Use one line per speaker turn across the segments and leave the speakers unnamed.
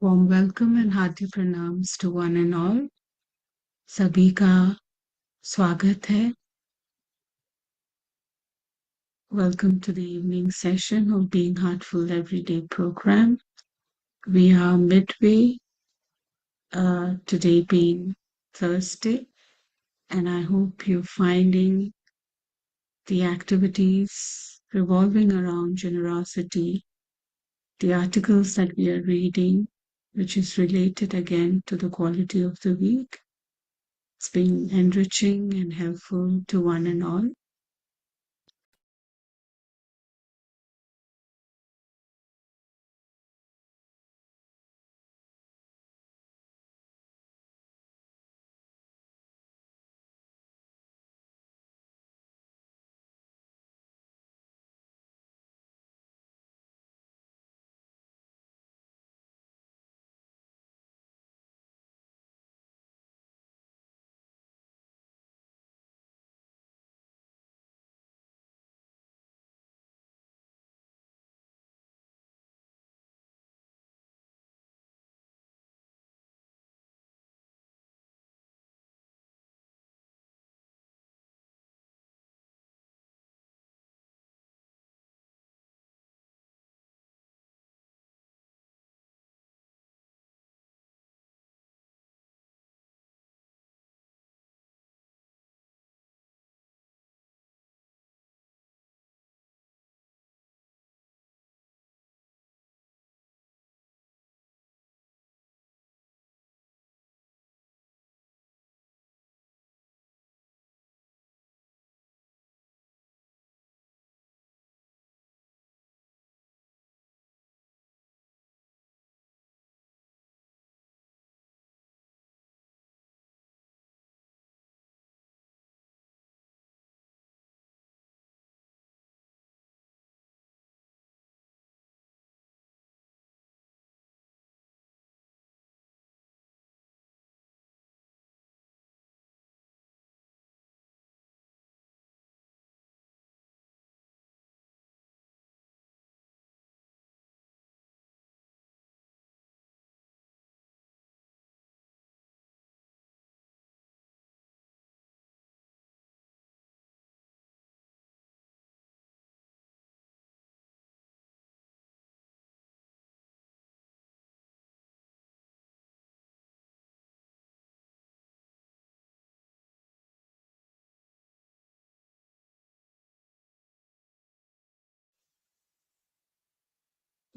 Warm welcome and hearty pranams to one and all. सभी का स्वागत है. Welcome to the evening session of Being Heartful Everyday program. We are midway, today being Thursday, and I hope you're finding the activities revolving around generosity, the articles that we are reading, which is related again to the quality of the week. It's been enriching and helpful to one and all.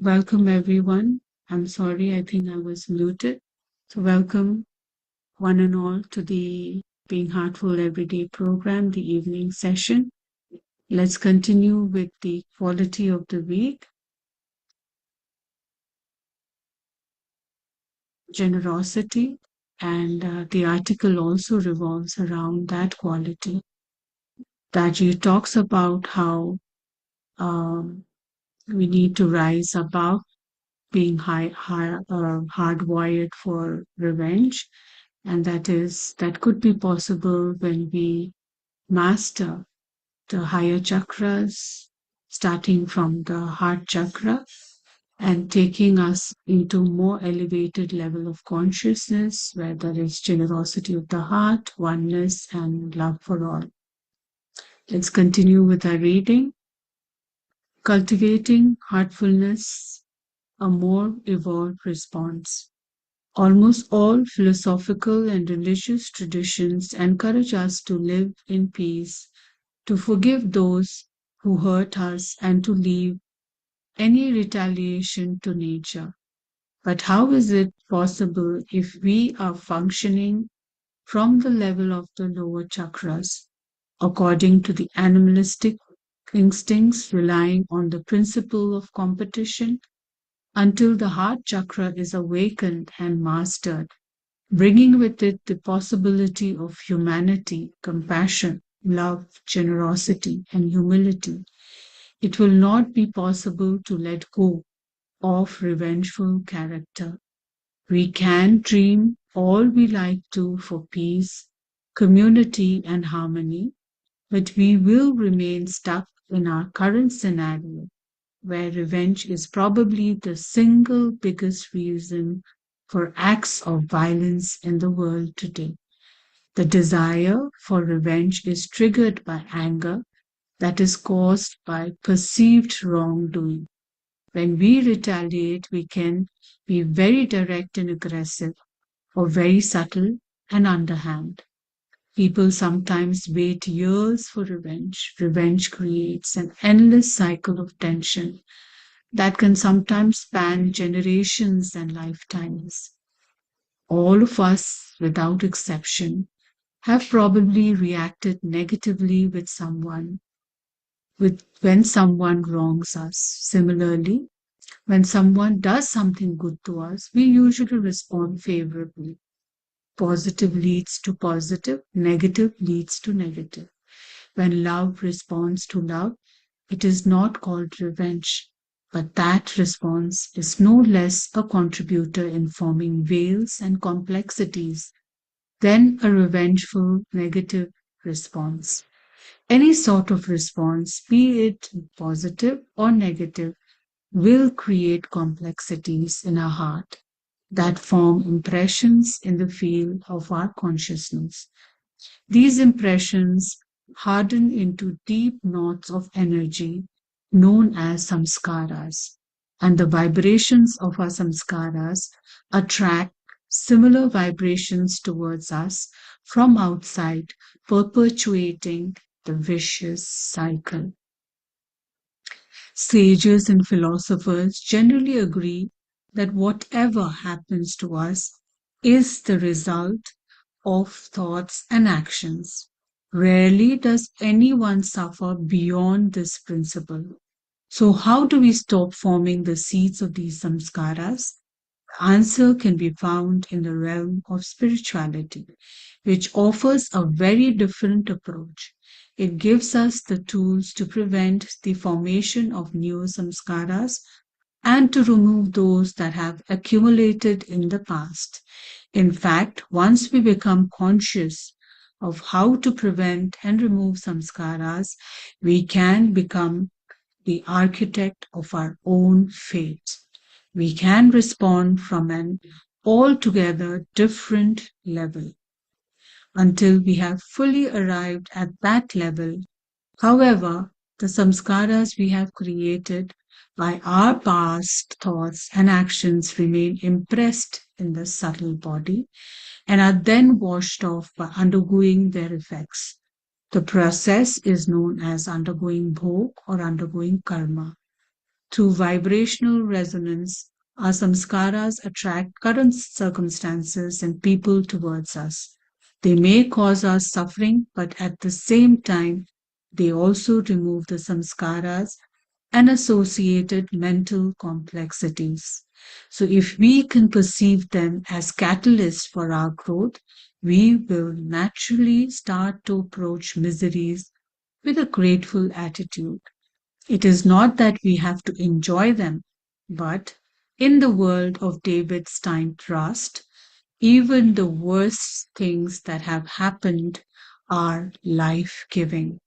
Welcome, everyone. I'm sorry, I think I was muted. So, welcome, one and all, to the Being Heartful Everyday program, the evening session. Let's continue with the quality of the week. Generosity, and the article also revolves around that quality. Daji talks about how um, we need to rise above being hardwired for revenge, and that could be possible when we master the higher chakras, starting from the heart chakra and taking us into more elevated level of consciousness where there is generosity of the heart, oneness, and love for all. Let's continue with our reading. Cultivating heartfulness, a more evolved response. Almost all philosophical and religious traditions encourage us to live in peace, to forgive those who hurt us, and to leave any retaliation to nature. But how is it possible if we are functioning from the level of the lower chakras, according to the animalistic instincts, relying on the principle of competition, until the heart chakra is awakened and mastered, bringing with it the possibility of humanity, compassion, love, generosity, and humility? It will not be possible to let go of revengeful character. We can dream all we like to for peace, community, and harmony, but we will remain stuck in our current scenario where revenge is probably the single biggest reason for acts of violence in the world today. The desire for revenge is triggered by anger that is caused by perceived wrongdoing. When we retaliate, we can be very direct and aggressive, or very subtle and underhand. People sometimes wait years for revenge. Revenge creates an endless cycle of tension that can sometimes span generations and lifetimes. All of us, without exception, have probably reacted negatively with when someone wrongs us. Similarly, when someone does something good to us, we usually respond favorably. Positive leads to positive, negative leads to negative. When love responds to love, it is not called revenge, but that response is no less a contributor in forming veils and complexities than a revengeful negative response. Any sort of response, be it positive or negative, will create complexities in our heart that form impressions in the field of our consciousness. These impressions harden into deep knots of energy known as samskaras, and the vibrations of our samskaras attract similar vibrations towards us from outside, perpetuating the vicious cycle. Sages and philosophers generally agree that whatever happens to us is the result of thoughts and actions. Rarely does anyone suffer beyond this principle. So, how do we stop forming the seeds of these samskaras? The answer can be found in the realm of spirituality, which offers a very different approach. It gives us the tools to prevent the formation of new samskaras and to remove those that have accumulated in the past. In fact, once we become conscious of how to prevent and remove samskaras, we can become the architect of our own fate. We can respond from an altogether different level. Until we have fully arrived at that level, however, the samskaras we have created by our past thoughts and actions remain impressed in the subtle body and are then washed off by undergoing their effects. The process is known as undergoing bhog or undergoing karma. Through vibrational resonance, our samskaras attract current circumstances and people towards us. They may cause us suffering, but at the same time, they also remove the samskaras and associated mental complexities. So, if we can perceive them as catalysts for our growth, we will naturally start to approach miseries with a grateful attitude. It is not that we have to enjoy them, but in the world of David Stein Trust, even the worst things that have happened are life giving.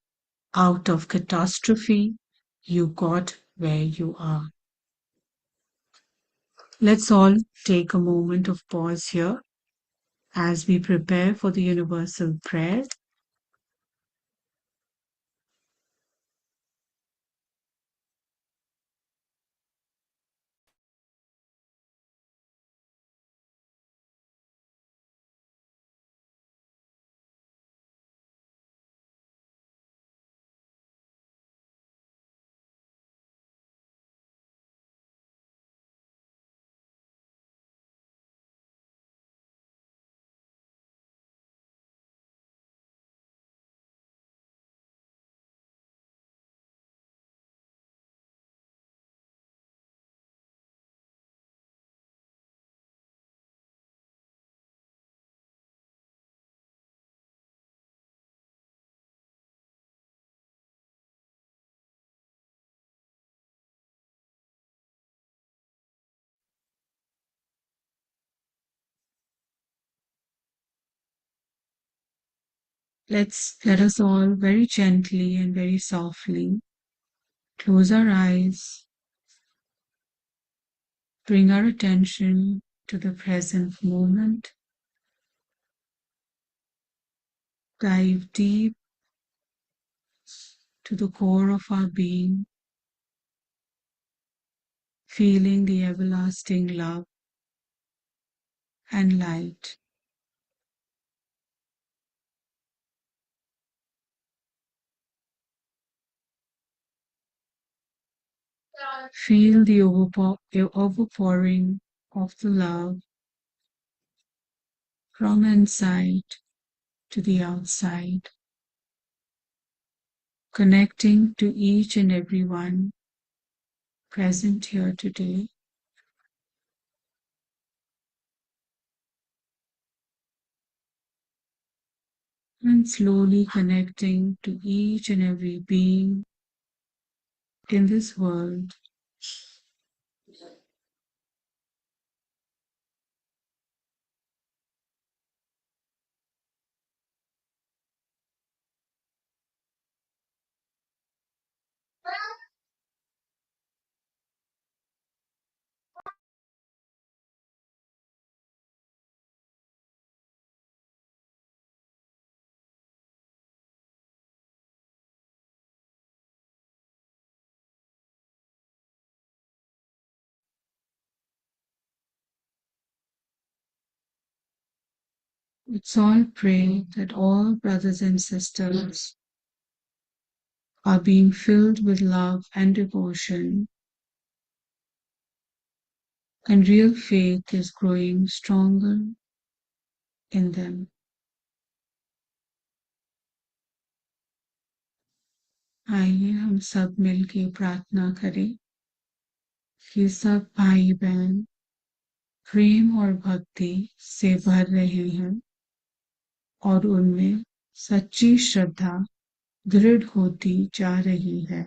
Out of catastrophe, you got where you are. Let's all take a moment of pause here as we prepare for the universal prayer. Let us all very gently and very softly close our eyes Bring our attention to the present moment. Dive deep to the core of our being, feeling the everlasting love and light. Feel the overpouring of the love from inside to the outside, connecting to each and every one present here today, and slowly connecting to each and every being in this world. Let's all pray that all brothers and sisters are being filled with love and devotion, and real faith is growing stronger in them. आइए हम सब मिलके प्रार्थना करें कि सब भाई बहन प्रेम और भक्ति से भर रहे हैं और उनमें सच्ची श्रद्धा दृढ़ होती जा रही है।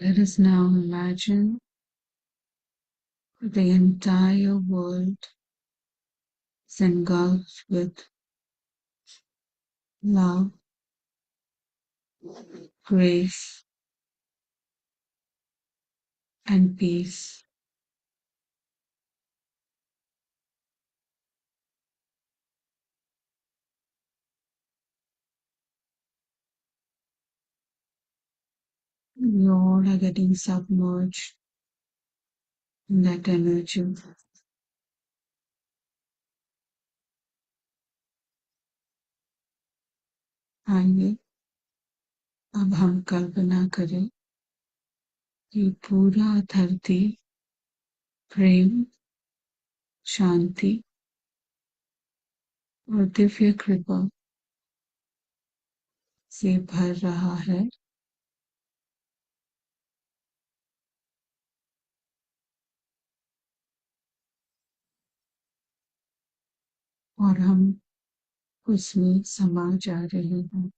Let us now imagine the entire world is engulfed with love, grace, and peace. We all are getting submerged in that energy. आइए अब हम कल्पना करें कि पूरा धरती प्रेम, शांति और दिव्य कृपा से भर रहा है और हम उसमें समा जा रहे हैं।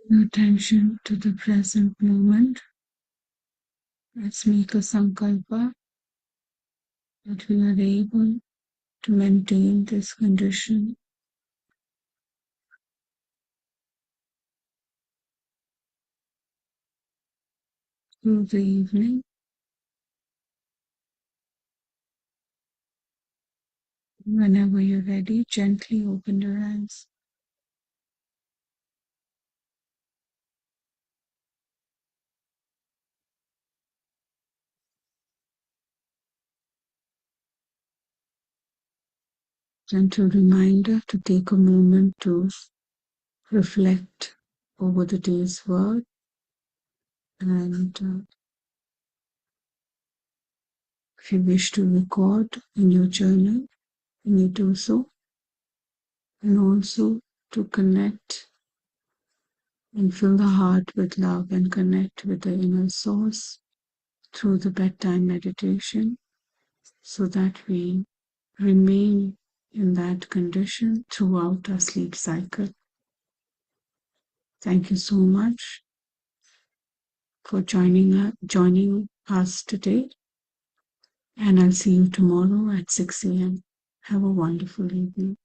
Your attention to the present moment. Let's make a sankalpa that we are able to maintain this condition through the evening. Whenever you're ready, gently open your eyes. Gentle reminder to take a moment to reflect over the day's work and if you wish to record in your journal, you may do so, and also to connect and fill the heart with love and connect with the inner source through the bedtime meditation so that we remain in that condition throughout our sleep cycle. Thank you so much for joining us today, and I'll see you tomorrow at 6 a.m. Have a wonderful evening.